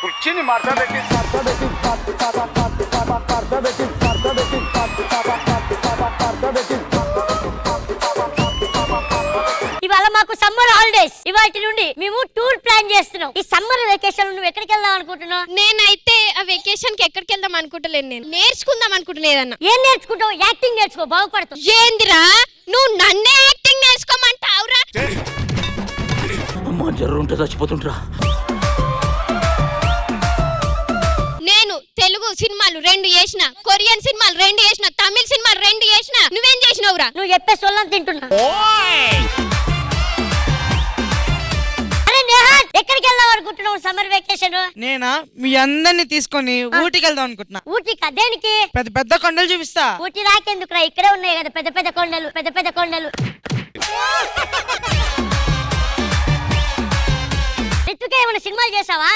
కుర్చీని మార్చబెట్టి ఇవాళ మాకు సమ్మర్ హాలిడేస్. ఇవాటి నుండి మేము టూర్ ప్లాన్ చేస్తున్నాం. ఈ సమ్మర్ వెకేషన్ నువ్వు ఎక్కడికి వెళ్దాం అనుకుంటున్నావు? నేనైతే ఆ వెకేషన్ కి ఎక్కడికి వెళ్దాం అనుకుంటలేను, నేను నేర్చుకుందాం అనుకుంటున్నా. ఏదన్నా ఏం నేర్చుకుంటావు? యాక్టింగ్ నేర్చుకో, బాగుపడతావు. ఏందిరా నువ్వు నన్నే యాక్టింగ్ నేర్చుకోమంటావురా? అమ్మా జర్రు ఉంటే చచ్చిపోతుంటరా. నేను తెలుగు సినిమాలు 2 చేసిన, కొరియన్ సినిమాలు 2 చేసిన, తమిళ సినిమాలు 2 చేసిన. నువ్వేం చేసినావురా? నువ్వు చెప్పే సొల్లని తింటున్నా. ఎక్కడికి వెళ్దాం అనుకుంటున్నావు సమ్మర్ వెకేషన్? నేనా మీ అందరిని తీసుకొని ఊటీకి వెళ్దాం అనుకుంటున్నా. ఊటీకా? దేనికి? పెద్ద పెద్ద కొండలు చూపిస్తా. ఊటీ రాకెందుకురా, ఇక్కడే ఉన్నాయి కదా పెద్ద పెద్ద కొండలు, పెద్ద పెద్ద కొండలు. రిత్విక ఏమైనా సినిమాలు చేసావా?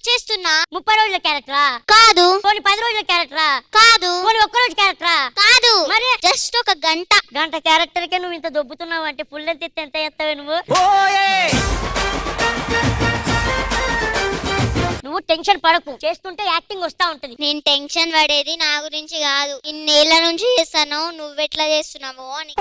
చేస్తున్నా. 30 రోజుల క్యారెక్టరా? కాదు. పోనీ 10 రోజుల క్యారెక్టరా? కాదు. పోనీ 1 రోజు క్యారెక్టరా? కాదు. మరి జస్ట్ ఒక గంట క్యారెక్టర్ కే నువ్వు ఇంత దొబ్బుతున్నావు అంటే ఫుల్ లెంత్ ఎత్తే ఎంత చేస్తావే నువ్వు? నువ్వు టెన్షన్ పడకు, చేస్తుంటే యాక్టింగ్ వస్తా ఉంటది. నేను టెన్షన్ పడేది నా గురించి కాదు, ఇన్నేళ్ల నుంచి చేస్తాను, నువ్వెట్లా చేస్తున్నావు అని.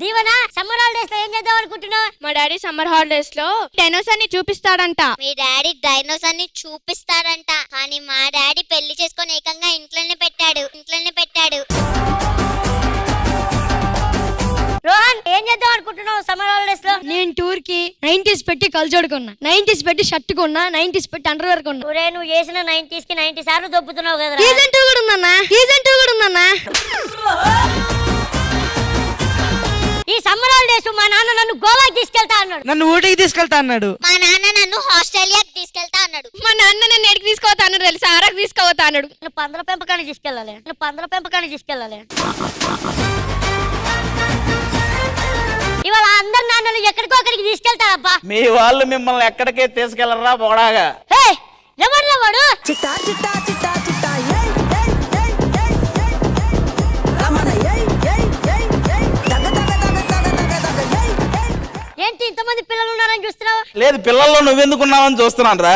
దీవెన, సమ్మర్ హాలిడేస్ లో ఏం చేద్దాం అనుకుంటున్నావు? మా డాడీ సమ్మర్ హాలిడేస్ లో డైనోసార్ ని చూపిస్తాడంట. మీ డాడీ డైనోసార్ ని చూపిస్తాడంట, కానీ మా డాడీ పెళ్లి చేసుకొని ఏకంగా ఇంట్లోనే పెట్టాడు. రోహన్, ఏం చేద్దాం అనుకుంటున్నావు సమ్మర్ హాలిడేస్ లో? నేను టూర్ కి 90s పెట్టి కల్చోడు కొన్నా, 90s పెట్టి షర్ట్ కొన్నా, 90s పెట్టి అండర్వేర్ కొన్నా. ఒరే, నువ్వు చేసిన 90s కి 90 సార్లు దొబ్బుతున్నావు కదా. సీజన్ 2 కూడా ఉందన్నా. ఈ సమ్మర్ హాలిడేస్ మా నాన్న నన్ను గోవాకి తీసుకెళ్తా అన్నాడు. నన్ను ఊటీకి తీసుకెళ్తా అన్నాడు. మా నాన్న నన్ను ఆస్ట్రేలియాకి తీసుకెళ్తా అన్నాడు. మా నాన్న నన్ను ఎడికి తీసుకుపోతా అన్నాడు తెలుసా? ఆరకు తీసుకుపోతా అన్నాడు. నువ్వు పందుల పెంపకాన్ని తీసుకెళ్ళాలి. ఇవాళ అందరు నాన్నలు ఎక్కడికో అక్కడికి తీసుకెళ్తారబ్బా. మీ వాళ్ళు మిమ్మల్ని ఎక్కడికే తీసుకెళ్లరా బొడాగా. ఎవరు వాడు? ఏంటి ఇంతమంది పిల్లలు ఉన్నారని చూస్తున్నావు? లేదు, పిల్లల్లో నువ్వెందుకున్నావని చూస్తున్నాను రా.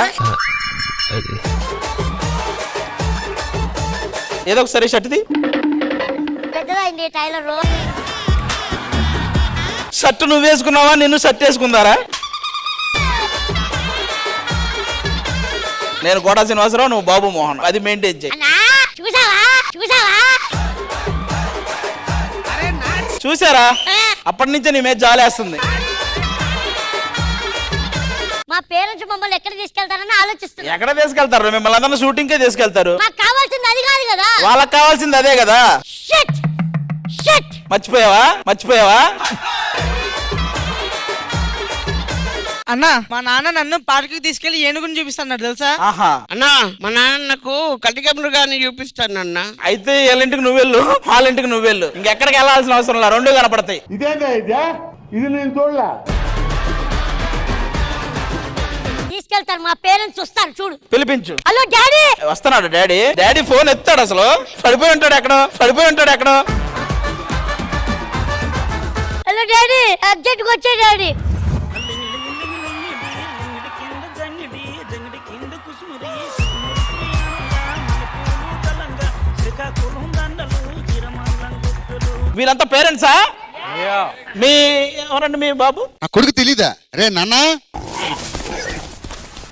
ఏదో ఒకసారి షర్ట్ది పెద్దదైంది టైలర్. షర్ట్ నువ్వు వేసుకున్నావా, నిన్ను షర్ట్ వేసుకుందారా? నేను కోటా శ్రీనివాసరావు, నువ్వు బాబు మోహన్, అది మెయింటైన్ చేయి. చూసారా? అప్పటి నుంచే నీ మీద జాలేస్తుంది. మా పేరెంట్స్ మమ్మల్ని ఎక్కడ తీసుకెళ్తారని ఆలోచిస్తున్నారు. ఎక్కడ తీసుకెళ్తారు? మిమ్మల్ని అందరినీ షూటింగ్ కే తీసుకెళ్తారు. మాకు కావాల్సింది అది కాదు కదా. వాళ్ళకి కావాల్సింది అదే కదా. మర్చిపోయావా? అన్నా, మా నాన్న నన్ను పార్క్ తీసుకెళ్లి ఏనుగుని చూపిస్తాడు తెలుసా? ఆహా. అన్నా, మా నాన్న నాకు కటికమురుగాని చూపిస్తానన్న. అయితే వీళ్ళింటికి నువ్వు వెళ్ళు, వాళ్ళింటికి నువ్వు వెళ్ళు. ఇంకెక్కడికి వెళ్ళాల్సిన అవసరం లేదు, 2 కనపడతాయి. ఇది నేను చూడలే. తీసుకెళ్తారు, మా పేరెంట్స్ వస్తారు చూడు. పిలిపించు. Hello daddy. వస్తున్నాడు డాడీ. డాడీ ఫోన్ ఎత్తాడు, అసలు పడిపోయి ఉంటాడు ఎక్కడో. హలో డాడీ, అర్జెంట్గా వచ్చే డాడీ. వీళ్ళంతా పేరెంట్సా? మీ ఎవరండి మీ బాబు? ఆ కొడుకు తెలీదా? రే నాన్న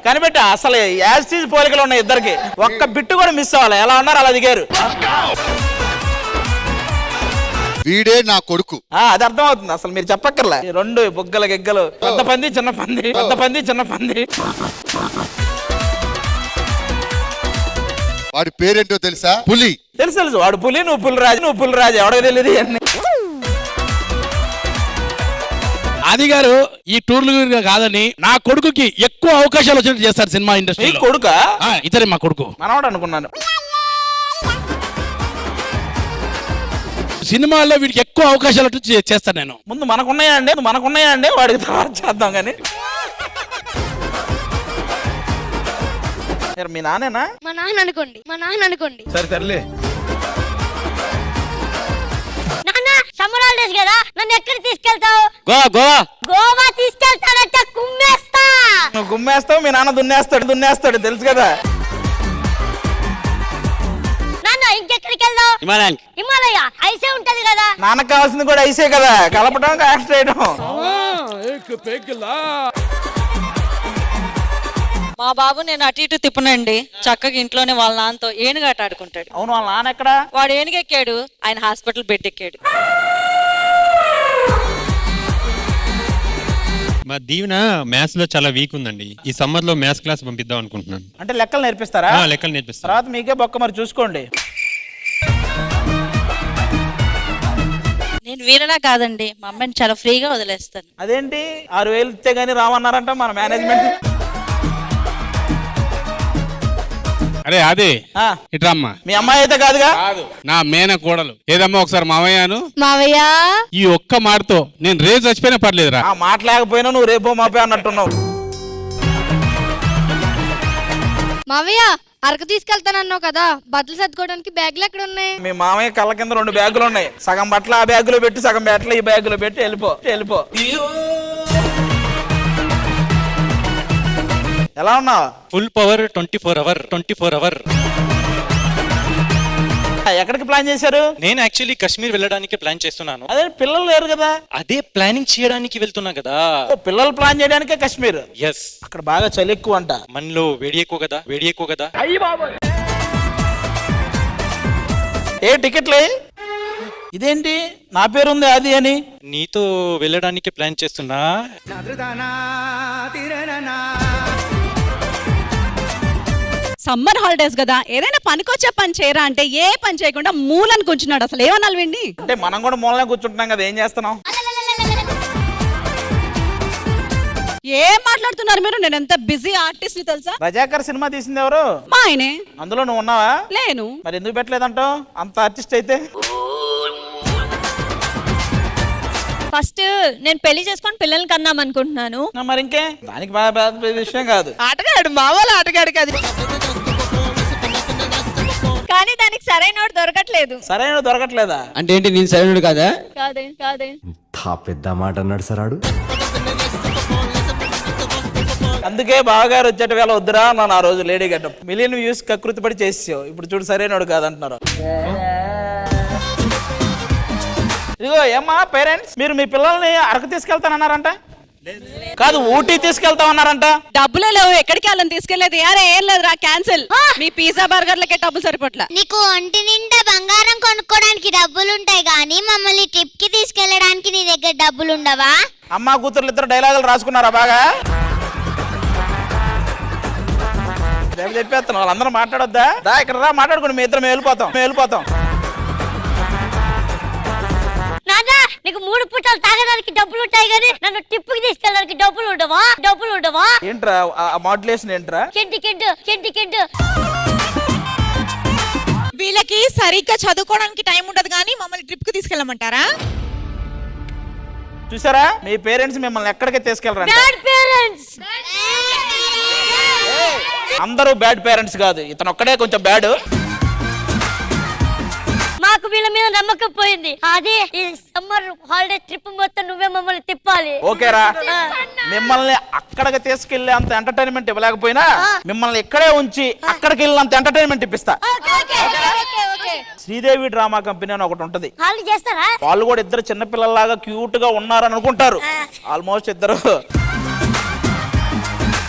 కనిపెట్ట, అసలు యాసిడ్ పోలికలు ఉన్నాయి ఇద్దరికి. ఒక్క బిట్టు కూడా మిస్ అవ్వాలి. ఎలా ఉన్నారు అలా దిగారు. వీడే నా కొడుకు. అది అర్థం అవుతుంది, అసలు మీరు చెప్పక్కర్లే. 2 బుగ్గల గిగ్గలు, పెద్ద పంది చిన్న పంది. వాడి పేరేంటో తెలుసా? పులి. తెలుసు. వాడు పులి, నువ్వు పులిరాజు. ఎవడో తెలియదు అన్ని. ఆది గారు ఈ టూర్లు కాదని నా కొడుకుకి ఎక్కువ అవకాశాలు వచ్చినట్టు చేస్తారు సినిమా ఇండస్ట్రీ. కొడుకా? ఇతరే మా కొడుకు. మనవాడు అనుకున్నాను. సినిమాల్లో వీడికి ఎక్కువ అవకాశాలు చేస్తాను నేను. ముందు మనకున్నాయా అండి వాడికి తర్వాత చేద్దాం కానీ. మీ నానేనా? మా నాన్న అనుకోండి. సరే తరలే. నాన్న, సమ్మర్ హాలిడేస్ కదా, నన్ను ఎక్కడ తీసుకెళ్తావు? గోవా తీసుకెళ్తానంటే కుమ్మేస్తా. నువ్వు గుమ్మేస్తావు, మీ నాన్న దున్నేస్తాడు తెలుసు కదా. నాన్న ఇంకెక్కడికి వెళ్దాం? హిమాలయ ఐసే ఉంటది కదా. నాన్నకు కావాల్సింది కూడా ఐసే కదా, కలపడం కాస్ట్ చేయడం. మా బాబు నేను అటు ఇటు తిప్పనండి, చక్కగా ఇంట్లోనే వాళ్ళ నాన్నతో ఏనుగాట ఆడుకుంటాడు. అవును, వాళ్ళ నాన్న ఎక్కడ? వాడు ఏనుగెక్కాడు, ఆయన హాస్పిటల్ బెడ్ ఎక్కాడు. మా దీవెన మ్యాథ్స్ లో చాలా వీక్ ఉందండి. ఈ సమ్మర్ లో మ్యాథ్స్ క్లాస్ పంపిద్దాం అనుకుంటున్నాను. అంటే లెక్కలు నేర్పిస్తారా? లెక్కలు నేర్పిస్తారు. తర్వాత మీకే బొక్క, మరి చూసుకోండి. నేను వీరలా కాదండి, మా అమ్మాయిని చాలా ఫ్రీగా వదిలేస్తాను. అదేంటి 6,000 ఇస్తే గానీ రామన్నారంట మన మేనేజ్మెంట్. అరే అదే ఆ, ఇట్రమ్మా. మీ అమ్మాయి అయితే కాదుగా? నా మేన కోడలు. ఏదమ్మా ఒకసారి మావయ్యను మావయ్య ఈ ఒక్క మాటతో నేను రేపు చచ్చిపోయినా పర్లేదురా. ఆ మాట లేకపోయినా నువ్వు రేపో మాపే అన్నట్టున్నావు. మావయ్య అరకు తీసుకెళ్తానన్నావు కదా, బట్టలు సర్దుకోవడానికి బ్యాగులు ఎక్కడ ఉన్నాయి? మీ మామయ్య కళ్ళ కింద 2 బ్యాగులు ఉన్నాయి. సగం బట్టలు ఆ బ్యాగులో పెట్టి, సగం బట్టలు ఈ బ్యాగులో పెట్టి వెళ్ళిపో. ఎలా ఉన్నావు? Full power 24 hour. ఎక్కడికి ప్లాన్ చేశారు? నేను యాక్చువల్లీ కాశ్మీర్ వెళ్ళడానికి ప్లాన్ చేస్తున్నాను. అదే పిల్లలు లేరు కదా. అదే ప్లానింగ్ చేయడానికి వెళ్తున్నా కదా. ఓ, పిల్లలు ప్లాన్ చేయడానికే కాశ్మీర్. ఎస్, అక్కడ బాగా చలి ఎక్కువ అంట. మనలో వేడి ఎక్కువ కదా. ఏ టికెట్లే? ఇదేంటి నా పేరుంది అది అని? నీతో వెళ్ళడానికి ప్లాన్ చేస్తున్నా. సమ్మర్ హాలిడేస్ కదా, ఏదైనా పనికొచ్చే పని చేయరా అంటే ఏ పని చేయకుండా మూలని కూర్చున్నాడు. అసలు ఏమనాలి వెండి? అంటే మనం కూడా మూలనే కూర్చుంటున్నాం కదా, ఏం చేస్తున్నాం? ఏం మాట్లాడుతున్నారు మీరు? నేను ఎంత బిజీ ఆర్టిస్ట్ ని తెలుసా? రజాకర్ సినిమా తీసింది ఎవరు? మా ఆయనే. అందులో నువ్వు ఉన్నావా? లేను. మరి ఎందుకు పెట్టలేదంటావు అంత ఆర్టిస్ట్ అయితే? ఫస్ట్ నేను పెళ్లి చేసుకొని పిల్లల్ని కన్నాం అనుకుంటున్నాను. మరి ఇంకే దానికి బాగా పెద్ద విషయం కాదు. ఆటగాడు మా వాళ్ళు ఆటగాడు కాదు. కానీ దానికి సరైనోడు దొరకట్లేదు. సరైన దొరకట్లేదా? అంటే ఏంటి, నేను సరైనడు కాదా? కాదే పెద్ద మాట అన్నాడు సార్ ఆడు. అందుకే బావగారు వచ్చేట వేళ వద్దురా నన్ను ఆ రోజు లేడీ గడ్డం మిలియన్ వ్యూస్ కకృతి పడి చేసేసావు. ఇప్పుడు చూడు సరైనడు కాదంటున్నారు. ఇదిగో ఏమ్మా పేరెంట్స్, మీరు మీ పిల్లల్ని అరకు తీసుకెళ్తానన్నారంట? కాదు, ఊటీ తీసుకెళ్తామన్నారంట. డబ్బులే లేవు, ఎక్కడికి వాళ్ళని తీసుకెళ్లేదు. యారే ఏం లేదురా, క్యాన్సిల్. మీ పిజ్జా బర్గర్లకే డబ్బులు సరిపోట్లా. నీకు ఒంటి నిండా బంగారం కొనుక్కోడానికి డబ్బులుంటాయి కానీ మమ్మల్ని ట్రిప్ కి తీసుకెళ్ళడానికి నీ దగ్గర డబ్బులు ఉండవా? అమ్మా కూతుర్లు ఇద్దరు డైలాగులు రాసుకున్నారా బాగా? చెప్పేస్తాను, వాళ్ళందరూ మాట్లాడొద్దా? దా ఇక్కడ రా, మాట్లాడుకుని మీ ఇద్దరు మేము వెళ్ళిపోతాం. నాన్న నీకు 3 పూటలు తాగడానికి డబ్బులు ఉంటాయి కానీ నన్ను ట్రిప్ కి తీసుకెళ్ళడానికి డబ్బులు ఉండవా? ఏంట్రా ఆ మాడ్యులేషన్ ఏంట్రా? కెంటి వీళ్ళకి సరిగ్గా చదువుకోవడానికి టైం ఉండదు కానీ మమ్మల్ని ట్రిప్ కి తీసుకెళ్ళమంటారా? చూసారా, మీ పేరెంట్స్ మిమ్మల్ని ఎక్కడికి తీసుకెళ్ళరా? Bad parents. అందరూ బ్యాడ్ పేరెంట్స్ కాదు, ఇతను ఒక్కడే కొంచెం బ్యాడ్. మాకు వీళ్ళ మీద నమ్మకం పోయింది. అదే ఈ సమ్మర్ హాలిడే ట్రిప్ మొత్తం నువ్వే మమ్మల్ని తిప్పాలి. ఓకేరా, మిమ్మల్ని అక్కడికి తీసుకెళ్లే అంత ఎంటర్టైన్మెంట్ ఇవ్వలేకపోయినా మిమ్మల్ని ఇక్కడే ఉంచి అక్కడికి వెళ్ళినంత ఎంటర్టైన్మెంట్ ఇప్పిస్తా. శ్రీదేవి డ్రామా కంపెనీ అని ఒకటి ఉంటది. వాళ్ళు చేస్తారా? వాళ్ళు కూడా ఇద్దరు చిన్నపిల్లల్లాగా క్యూట్ గా ఉన్నారని అనుకుంటారు. ఆల్మోస్ట్ ఇద్దరు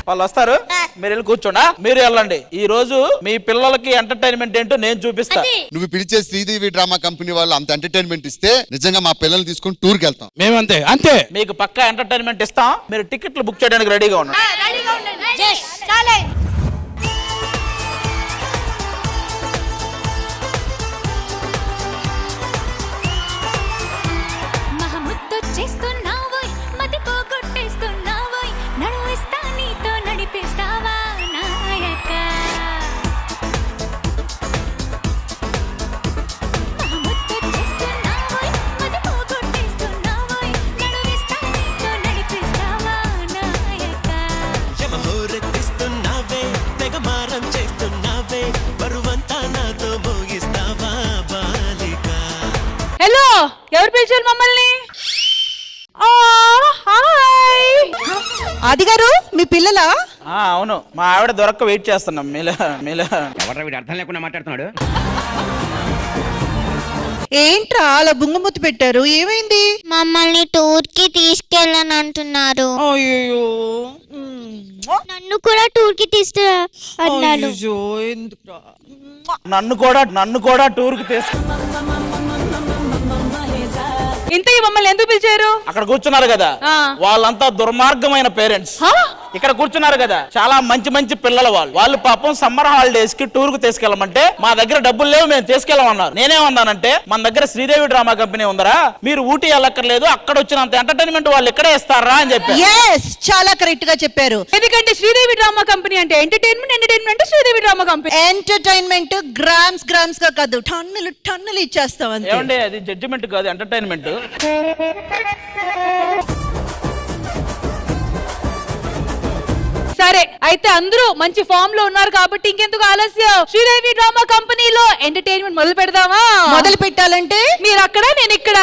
వాళ్ళు వస్తారు, మీరు వెళ్ళి కూర్చోండి. మీరు వెళ్ళండి. ఈ రోజు మీ పిల్లలకి ఎంటర్టైన్మెంట్ ఏంటో నేను చూపిస్తా. నువ్వు పిలిచే శ్రీదేవి డ్రామా కంపెనీ వాళ్ళు అంత ఎంటర్టైన్మెంట్ ఇస్తే నిజంగా మా పిల్లల్ని తీసుకొని టూర్కి వెళ్తాం. అంతే మీకు పక్కా ఎంటర్టైన్మెంట్ ఇస్తాం. మీరు టికెట్లు బుక్ చేయడానికి రెడీగా ఉన్నారు. హలో, ఎవరు పిలిచారు మమ్మల్ని? హాయ్. ఆది గారు మీ పిల్లలా? అవును, మా ఆవిడ దొరక్క వెయిట్ చేస్తున్నాం. మీలా అర్థం లేకుండా మాట్లాడుతున్నాడు. ఏంట్రా అలా బుంగమూతి పెట్టారు, ఏమైంది? మమ్మల్ని టూర్ కి తీసుకెళ్ళని అంటున్నారు. అయ్యో నన్ను కూడా టూర్ కి తీసుకు అన్నాడు. నన్ను కూడా టూర్ కి ఇంతకీ మమ్మల్ని ఎందుకు పిలిచారు? అక్కడ కూర్చున్నారు కదా, వాళ్ళంతా దుర్మార్గమైన పేరెంట్స్. ఇక్కడ కూర్చున్నారు కదా, చాలా మంచి మంచి పిల్లలు. వాళ్ళు పాపం సమ్మర్ హాలిడేస్ కి టూర్ కు తీసుకెళ్ళమంటే మా దగ్గర డబ్బులు లేవు, మేము తీసుకెళ్ళమన్నారు. నేనేమన్నానంటే మన దగ్గర శ్రీదేవి డ్రామా కంపెనీ ఉందరా, మీరు ఊటీ వెళ్ళక్కర్లేదు, అక్కడ వచ్చినంత ఎంటర్టైన్మెంట్ వాళ్ళు ఇక్కడే ఇస్తారా అని చెప్పి. చాలా కరెక్ట్ గా చెప్పారు. ఎందుకంటే శ్రీదేవి డ్రామా కంపెనీ అంటే entertainment Sridevi drama company entertainment grams గా కాదు, టన్నులు ఇచ్చేస్తాం. ఏమండి, అది జడ్జిమెంట్ కాదు, ఎంటర్టైన్మెంట్. సరే అయితే అందరూ మంచి ఫామ్ లో ఉన్నారు కాబట్టి ఇంకెందుకు ఆలస్యం, శ్రీదేవి డ్రామా కంపెనీలో ఎంటర్టైన్మెంట్ మొదలు పెడదామా? మొదలు పెట్టాలంటే మీరు అక్కడ, నేను ఇక్కడ.